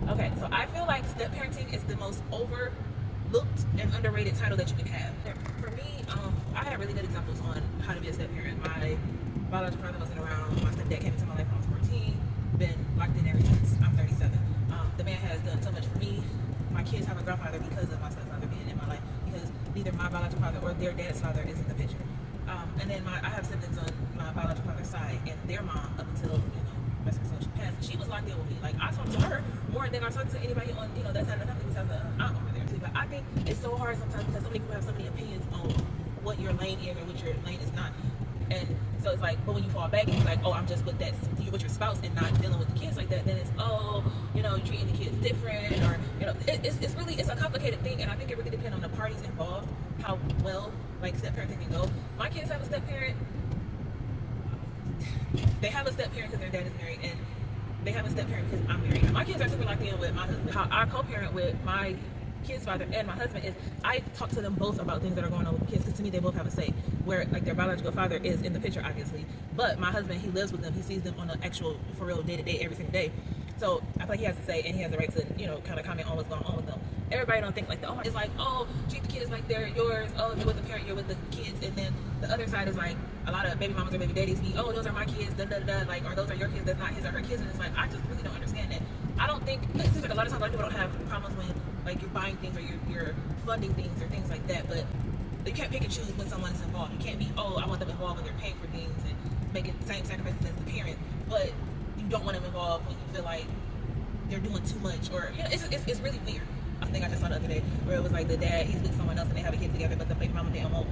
Okay, so I feel like step parenting is the most overlooked and underrated title that you can have. For me, I had really good examples on how to be a step parent. My biological father wasn't around. My stepdad came into my life when I was 14. Been locked in ever since. I'm 37. The man has done so much for me. My kids have a grandfather because of my stepfather being in my life, because neither my biological father or their dad's father is in the picture. And then I have siblings on my biological father's side, and their mom, up until rest of her soul, she passed. She was locked in with me. Like, I talked to her more than I talked to anybody on that side of the family besides the aunt over there too. But I think it's so hard sometimes because so many people have so many opinions on what your lane is or what your lane is not. And so it's like, but when you fall back and you're like, oh, I'm just with with your spouse and not dealing with the kids like that, then it's, oh, you're treating the kids different, or it's a complicated thing, and I think it really depends on the parties involved, how well like step parenting can go. My kids have a step parent. They have a step parent because their dad is married, and they have a step parent because I'm married. My kids are super locked in with my husband. How I co-parent with my kids' father and my husband is I talk to them both about things that are going on with the kids, because to me they both have a say, where like their biological father is in the picture obviously, but my husband, he lives with them, he sees them on an actual for real day-to-day every single day. So I feel like he has to say, and he has the right to kind of comment on what's going on with them. Everybody don't think like that. Oh, it's like, oh, treat the kids like they're yours. Oh, you're with the parent, you're with the kids. And then the other side is like a lot of baby mamas or baby daddies be, oh, those are my kids, da da da, like, or those are your kids, that's not his or her kids. And it's like, I just really don't understand that. I don't think, it seems like a lot of times, a lot of people don't have problems when like you're buying things or you're funding things or things like that, but you can't pick and choose when someone is involved. You can't be, oh, I want them involved when they're paying for things and making the same sacrifices as the parent, but you don't want them involved when you feel like they're doing too much, or it's really weird. I think I just saw the other day where it was like the dad, he's with someone else and they have a kid together, but the baby mama didn't want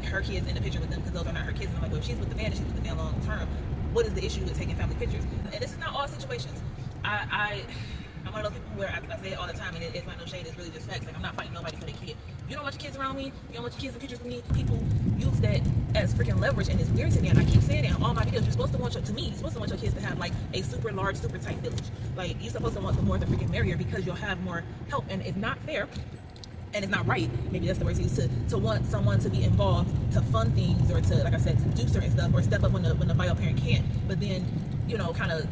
her kids in the picture with them because those are not her kids. And I'm like, well, if she's with the man and she's with the man long term, what is the issue with taking family pictures? And this is not all situations. I'm one of those people where I say it all the time, and it's not no shade, it's really just facts. Like, I'm not fighting nobody for their kid. You don't want your kids around me, you don't want your kids in pictures with me. People use that as freaking leverage, and it's weird to me, and I keep saying it on all my videos. You're supposed to want your kids to have like a super large, super tight village. Like, you're supposed to want the more the freaking merrier, because you'll have more help, and it's not fair. And it's not right, maybe that's the word to use, to want someone to be involved, to fund things, or to, like I said, to do certain stuff, or step up when the bio parent can't, but then, kind of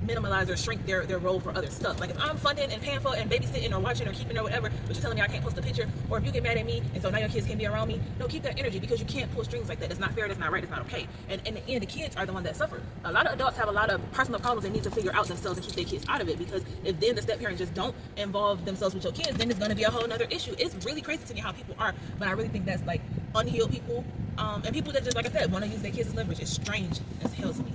minimize or shrink their role for other stuff. Like, if I'm funding and paying for and babysitting or watching or keeping or whatever, but you're telling me I can't post a picture, or if you get mad at me and so now your kids can't be around me, no, keep that energy, because you can't pull strings like that. That's not fair, that's not right, that's not okay. And in the end, the kids are the ones that suffer. A lot of adults have a lot of personal problems they need to figure out themselves and keep their kids out of it, because if then the step parents just don't involve themselves with your kids, then it's going to be a whole nother issue. It's really crazy to me how people are, but I really think that's like unhealed people, and people that just, like I said, want to use their kids as leverage. It's strange as hell to me.